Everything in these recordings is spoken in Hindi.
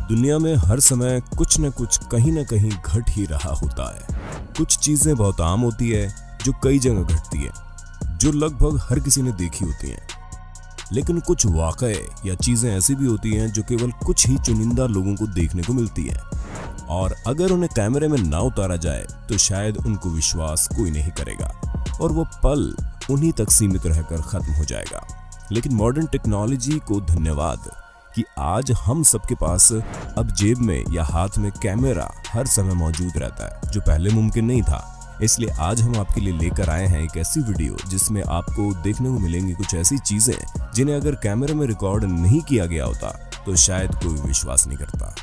दुनिया में हर समय कुछ न कुछ कहीं न कहीं घट ही रहा होता है। कुछ चीजें बहुत आम होती है जो कई जगह घटती है, जो लगभग हर किसी ने देखी होती हैं। लेकिन कुछ वाकये या चीजें ऐसी भी होती हैं जो केवल कुछ ही चुनिंदा लोगों को देखने को मिलती हैं, और अगर उन्हें कैमरे में ना उतारा जाए तो शायद उनको विश्वास कोई नहीं करेगा और वो पल उन्हीं तक सीमित रहकर खत्म हो जाएगा। लेकिन मॉडर्न टेक्नोलॉजी को धन्यवाद कि आज हम सबके पास अब जेब में या हाथ में कैमरा हर समय मौजूद रहता है, जो पहले मुमकिन नहीं था। इसलिए आज हम आपके लिए लेकर आए हैं एक ऐसी वीडियो जिसमें आपको देखने को मिलेंगी कुछ ऐसी चीजें जिन्हें अगर कैमरे में रिकॉर्ड नहीं किया गया होता तो शायद कोई विश्वास नहीं करता।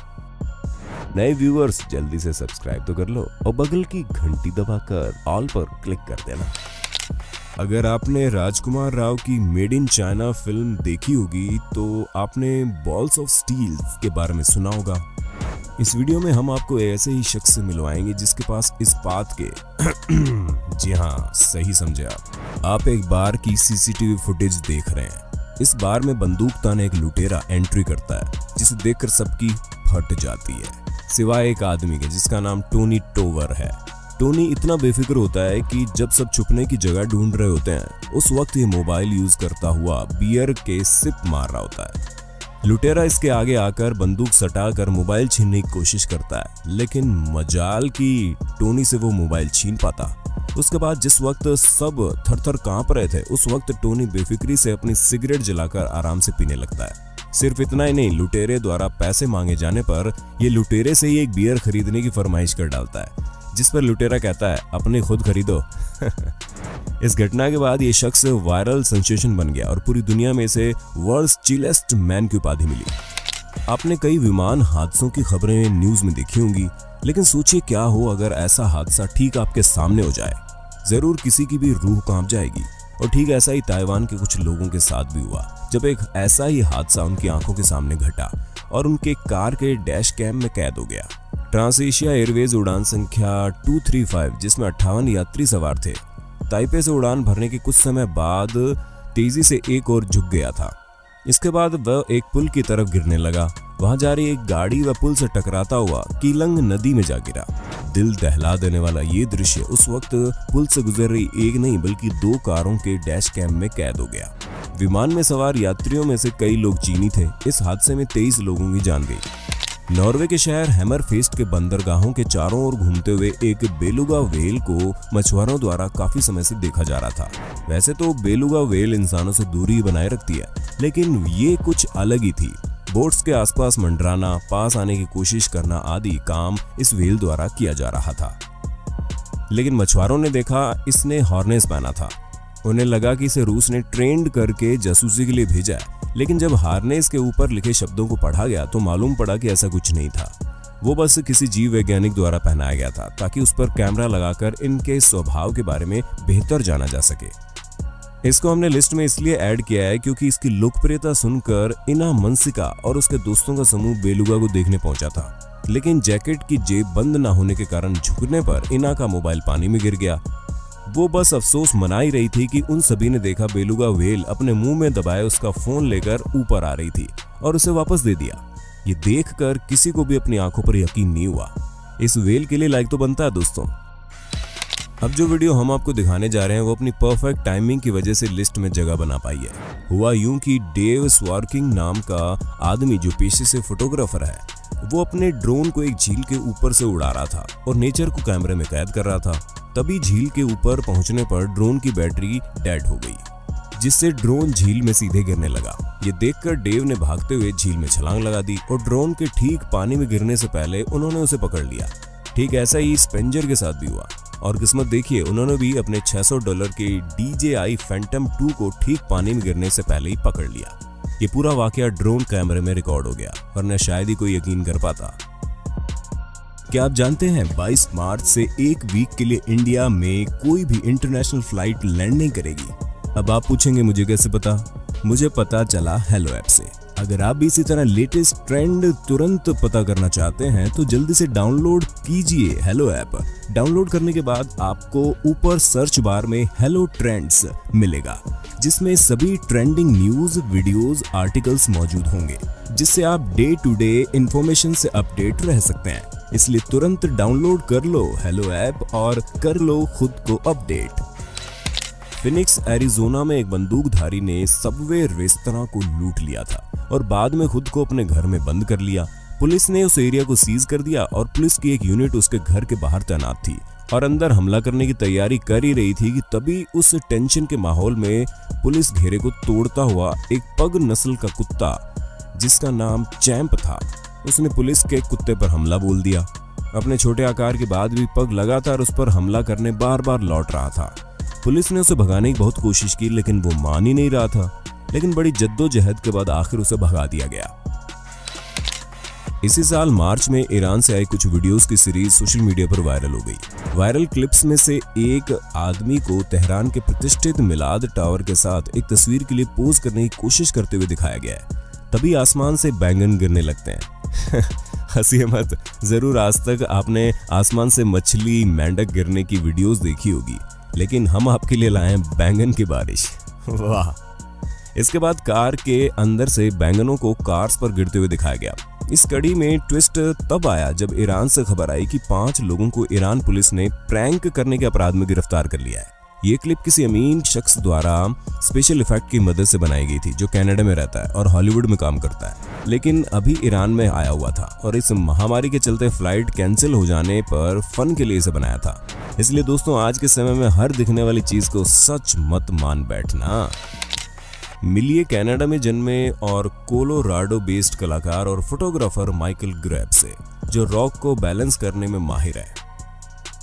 नए व्यूअर्स जल्दी से सब्सक्राइब तो कर लो और बगल की घंटी दबाकर ऑल पर क्लिक कर देना। अगर आपने राजकुमार राव की मेड इन चाइना फिल्म देखी होगी तो आपने बॉल्स ऑफ स्टील के बारे में सुना होगा। इस वीडियो में हम आपको ऐसे ही शख्स से मिलवाएंगे जिसके पास इस्पात के जी हाँ, सही समझे आप एक बार की सीसीटीवी फुटेज देख रहे हैं। इस बार में बंदूक ताने एक लुटेरा एंट्री करता है जिसे देखकर सबकी फट जाती है, सिवाय एक आदमी के जिसका नाम टोनी टोवर है। टोनी इतना बेफिक्र होता है कि जब सब छुपने की जगह ढूंढ रहे होते हैं उस वक्त ये मोबाइल यूज करता हुआ बियर के सिप मार रहा होता है। लुटेरा इसके आगे आकर बंदूक सटाकर मोबाइल छीनने की कोशिश करता है, लेकिन मजाल की टोनी से वो मोबाइल छीन पाता। उसके बाद जिस वक्त सब थर-थर कांप रहे थे उस वक्त टोनी बेफिक्री से अपनी सिगरेट जलाकर आराम से पीने लगता है। सिर्फ इतना ही नहीं, लुटेरे द्वारा पैसे मांगे जाने पर ये लुटेरे से ही एक बियर खरीदने की फरमाइश कर डालता है, जिस पर लुटेरा कहता है अपने खुद खरीदो। इस घटना के बाद ये शख्स वायरल सेंसेशन बन गया और पूरी दुनिया में इसे वर्ल्ड्स चिलेस्ट मैन की उपाधि मिली। आपने कई विमान हादसों की खबरें न्यूज में देखी होंगी, लेकिन सोचिए क्या हो अगर ऐसा हादसा ठीक आपके सामने हो जाए। जरूर किसी की भी रूह कांप जाएगी। और ठीक ऐसा ही ताइवान के कुछ लोगों के साथ भी हुआ, जब एक ऐसा ही हादसा उनकी आंखों के सामने घटा और उनके कार के डैश कैम में कैद हो गया। ट्रांस एशिया एयरवेज उड़ान संख्या 235 जिसमें 58 यात्री सवार थे, ताइपे से उड़ान भरने के कुछ समय बाद तेजी से एक और झुक गया था। इसके बाद वह एक पुल की तरफ गिरने लगा। वहां जा रही एक गाड़ी व पुल से टकराता हुआ कीलंग नदी में जा गिरा। दिल दहला देने वाला ये दृश्य उस वक्त पुल से गुजर रही एक नहीं बल्कि 2 कारों के डैश कैम में कैद हो गया। विमान में सवार यात्रियों में से कई लोग चीनी थे। इस हादसे में 23 लोगों की जान गई। नॉर्वे के शहर हैमरफेस्ट के बंदरगाहों के चारों ओर घूमते हुए एक बेलुगा व्हेल को मछुआरों द्वारा काफी समय से देखा जा रहा था। वैसे तो बेलुगा व्हेल इंसानों से दूरी बनाए रखती है, लेकिन ये कुछ अलग ही थी। बोट्स के आसपास मंडराना, पास आने की कोशिश करना आदि काम इस व्हेल द्वारा किया जा रहा था। लेकिन मछुआरों ने देखा इसने हार्नेस पहना था। उन्हें लगा कि इसे रूस ने ट्रेंड करके जासूसी के लिए भेजा है, लेकिन जब हार्नेस के ऊपर लिखे शब्दों को पढ़ा गया तो मालूम पड़ा कि ऐसा कुछ नहीं था। वो बस किसी जीव वैज्ञानिक द्वारा पहनाया गया था ताकि उस पर कैमरा लगाकर इनके स्वभाव के बारे में बेहतर जाना जा सके। इसको हमने लिस्ट में इसलिए ऐड किया है क्योंकि इसकी लोकप्रियता सुनकर इना मनसिका और उसके दोस्तों का समूह बेलुगा को देखने पहुंचा था, लेकिन जैकेट की जेब बंद न होने के कारण झुकने पर इना का मोबाइल पानी में गिर गया। वो बस अफसोस मना ही रही थी कि उन सभी ने देखा बेलुगा व्हेल अपने मुंह में दबाए उसका फोन लेकर ऊपर आ रही थी और उसे वापस दे दिया। ये देखकर किसी को भी अपनी आंखों पर यकीन नहीं हुआ। इस व्हेल के लिए लाइक तो बनता है दोस्तों। अब जो वीडियो हम आपको दिखाने जा रहे हैं वो अपनी परफेक्ट टाइमिंग की वजह से लिस्ट में जगह बना पाई है। हुआ यूं कि डेव स्वार्किंग नाम का आदमी जो पेशे से फोटोग्राफर है, वो अपने ड्रोन को एक झील के ऊपर से उड़ा रहा था और नेचर को कैमरे में कैद कर रहा था। तभी झील के ऊपर पहुंचने पर ड्रोन की बैटरी डेड हो गई, जिससे ड्रोन झील में सीधे गिरने लगा। ये देखकर डेव ने भागते हुए झील में छलांग लगा दी और ड्रोन के ठीक पानी में गिरने से पहले उन्होंने उसे पकड़ लिया। ठीक ऐसा ही स्पेंजर के साथ भी हुआ और किस्मत देखिए उन्होंने भी अपने $600 के DJI Phantom 2 को ठीक पानी में गिरने से पहले ही पकड़ लिया। ये पूरा वाकया ड्रोन कैमरे में रिकॉर्ड हो गया, वरना शायद ही कोई यकीन कर पाता। क्या आप जानते हैं 22 मार्च से एक वीक के लिए इंडिया में कोई भी इंटरनेशनल फ्लाइट लैंड नहीं करेगी। अब आप पूछेंगे मुझे कैसे पता? मुझे पता चला हेलो ऐप से। अगर आप भी इसी तरह लेटेस्ट ट्रेंड तुरंत पता करना चाहते हैं तो जल्दी से डाउनलोड कीजिए हेलो ऐप। डाउनलोड करने के बाद आपको ऊपर सर्च बार में हेलो ट्रेंड्स मिलेगा, जिसमें सभी ट्रेंडिंग न्यूज, वीडियोस, आर्टिकल्स मौजूद होंगे, जिससे आप डे टू डे इंफॉर्मेशन से अपडेट रह सकते हैं। इसलिए तुरंत डाउनलोड कर लो हेलो ऐप और कर लो खुद को अपडेट। फिनिक्स, एरिजोना में एक बंदूकधारी ने सबवे रेस्तरां को लूट लिया था और बाद में खुद को अपने घर में बंद कर लिया। पुलिस ने उस एरिया को सीज कर दिया और पुलिस की एक यूनिट उसके घर के बाहर तैनात थी और अंदर हमला करने की तैयारी कर ही रही थी कि तभी उस टेंशन के माहौल में पुलिस घेरे को तोड़ता हुआ एक पग नस्ल का कुत्ता, जिसका नाम चैंप था, उसने पुलिस के कुत्ते पर हमला बोल दिया। अपने छोटे आकार के बाद भी पग लगातार उस पर हमला करने बार बार लौट रहा था। पुलिस ने उसे भगाने की बहुत कोशिश की, लेकिन वो मान ही नहीं रहा था। लेकिन बड़ी जद्दोजहद के बाद आखिर उसे भगा दिया गया। इसी साल मार्च में ईरान से आई कुछ वीडियोस की सीरीज सोशल मीडिया पर वायरल हो गई। वायरल क्लिप्स में से एक आदमी को तेहरान के प्रतिष्ठित मिलाद टावर के साथ एक तस्वीर के लिए पोज करने की कोशिश करते हुए दिखाया गया है। तभी आसमान से बैंगन गिरने लगते हैं। हंसिए मत, जरूर आज तक आपने आसमान से मछली, मेंढक गिरने की वीडियोस देखी होगी, लेकिन हम आपके लिए लाए हैं बैंगन की बारिश। वाह। इसके बाद कार के अंदर से बैंगनों को कार्स पर गिरते हुए दिखाया गया। इस कड़ी में ट्विस्ट तब आया जब ईरान से खबर आई कि 5 लोगों को ईरान पुलिस ने प्रैंक करने के अपराध में गिरफ्तार कर लिया है। ये क्लिप किसी अमीन शख्स द्वारा स्पेशल इफेक्ट की मदद से बनाई गई थी, जो कनाडा में रहता है और हॉलीवुड में काम करता है, लेकिन अभी ईरान में आया हुआ था और इस महामारी के चलते फ्लाइट कैंसिल हो जाने पर फन के लिए इसे बनाया था। इसलिए दोस्तों, आज के समय में हर दिखने वाली चीज को सच मत मान बैठना। मिलिए कनाडा में जन्मे और कोलोराडो बेस्ड कलाकार और फोटोग्राफर माइकल ग्रेब से, जो रॉक को बैलेंस करने में माहिर है।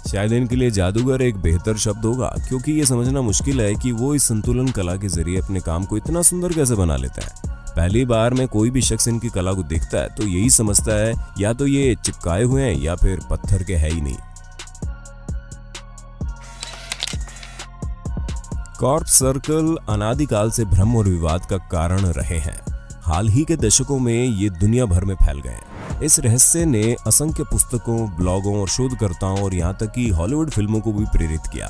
शायद इनके लिए जादूगर एक बेहतर शब्द होगा, क्योंकि ये समझना मुश्किल है कि वो इस संतुलन कला के जरिए अपने काम को इतना सुंदर कैसे बना लेते हैं। पहली बार में कोई भी शख्स इनकी कला को देखता है तो यही समझता है या तो ये चिपकाए हुए हैं या फिर पत्थर के है ही नहीं। कॉर्प्स सर्कल अनादिकाल से भ्रम और विवाद का कारण रहे हैं। हाल ही के दशकों में ये दुनिया भर में फैल गए हैं। इस रहस्य ने असंख्य पुस्तकों, ब्लॉगों और शोधकर्ताओं और यहाँ तक कि हॉलीवुड फिल्मों को भी प्रेरित किया।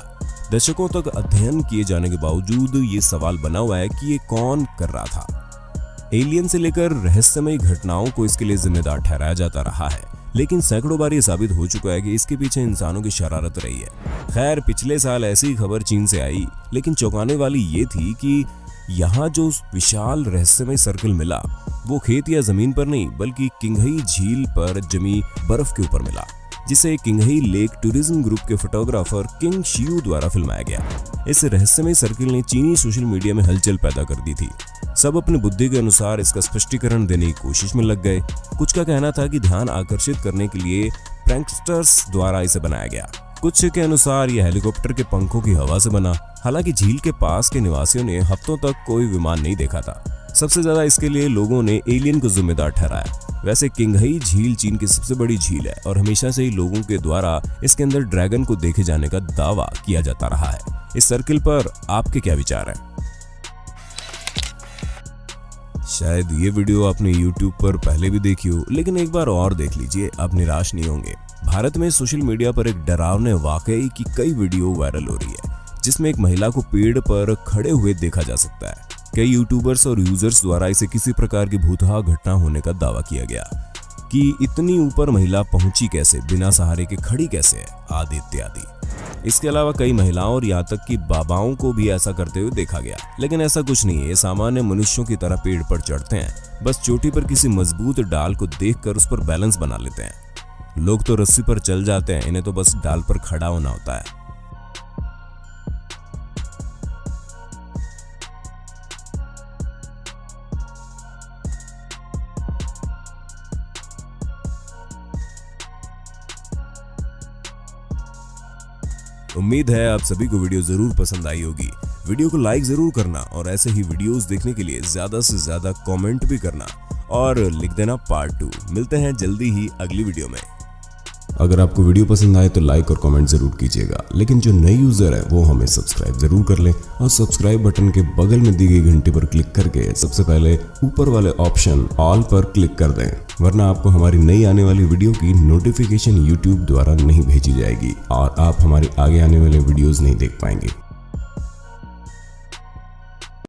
दशकों तक अध्ययन किए जाने के बावजूद ये सवाल बना हुआ है कि ये कौन कर रहा था। एलियन से लेकर रहस्यमयी घटनाओं को इसके लिए जिम्मेदार ठहराया जाता रहा है, लेकिन सैकड़ों बार ये साबित हो चुका है कि इसके पीछे इंसानों की शरारत रही है। खैर, पिछले साल ऐसी खबर चीन से आई, लेकिन चौंकाने वाली ये थी कि यहाँ जो विशाल रहस्यमय सर्कल मिला वो खेत या जमीन पर नहीं, बल्कि किंगही झील पर जमी बर्फ के ऊपर मिला, जिसे किंगही लेक टूरिज्म ग्रुप के फोटोग्राफर किंग शियू द्वारा फिल्माया गया। इस रहस्यमय सर्कल ने चीनी सोशल मीडिया में हलचल पैदा कर दी थी। सब अपनी बुद्धि के अनुसार इसका स्पष्टीकरण देने की कोशिश में लग गए। कुछ का कहना था कि ध्यान आकर्षित करने के लिए प्रैंकस्टर्स द्वारा इसे बनाया गया। कुछ के अनुसार यह हेलीकॉप्टर के पंखों की हवा से बना। हालांकि झील के पास के निवासियों ने हफ्तों तक कोई विमान नहीं देखा था। सबसे ज्यादा इसके लिए लोगों ने एलियन को जिम्मेदार ठहराया। वैसे किंगही झील चीन की सबसे बड़ी झील है और हमेशा से ही लोगों के द्वारा इसके अंदर ड्रैगन को देखे जाने का दावा किया जाता रहा है। इस सर्कल पर आपके क्या विचार हैं? शायद ये वीडियो आपने YouTube पर पहले भी देखी हो, लेकिन एक बार और देख लीजिए, आप निराश नहीं होंगे। भारत में सोशल मीडिया पर एक डरावने वाकये की कई वीडियो वायरल हो रही है, जिसमें एक महिला को पेड़ पर खड़े हुए देखा जा सकता है। कई यूट्यूबर्स और यूजर्स द्वारा इसे किसी प्रकार की भूतहा घटना होने का दावा किया गया कि इतनी ऊपर महिला पहुंची कैसे, बिना सहारे के खड़ी कैसे है, आदि इत्यादि। इसके अलावा कई महिलाओं और यहाँ तक कि बाबाओं को भी ऐसा करते हुए देखा गया, लेकिन ऐसा कुछ नहीं है। ये सामान्य मनुष्यों की तरह पेड़ पर चढ़ते हैं, बस चोटी पर किसी मजबूत डाल को देखकर उस पर बैलेंस बना लेते हैं। लोग तो रस्सी पर चल जाते हैं, इन्हें तो बस डाल पर खड़ा होना होता है। उम्मीद है आप सभी को वीडियो जरूर पसंद आई होगी। वीडियो को लाइक जरूर करना और ऐसे ही वीडियोस देखने के लिए ज्यादा से ज्यादा कमेंट भी करना और लिख देना पार्ट 2। मिलते हैं जल्दी ही अगली वीडियो में। अगर आपको वीडियो पसंद आए तो लाइक और कमेंट जरूर कीजिएगा, लेकिन जो नए यूजर है वो हमें सब्सक्राइब जरूर कर लें और सब्सक्राइब बटन के बगल में दी गई घंटी पर क्लिक करके सबसे पहले ऊपर वाले ऑप्शन ऑल पर क्लिक कर दें, वरना आपको हमारी नई आने वाली वीडियो की नोटिफिकेशन यूट्यूब द्वारा नहीं भेजी जाएगी और आप हमारी आगे आने वाले वीडियोस नहीं देख पाएंगे।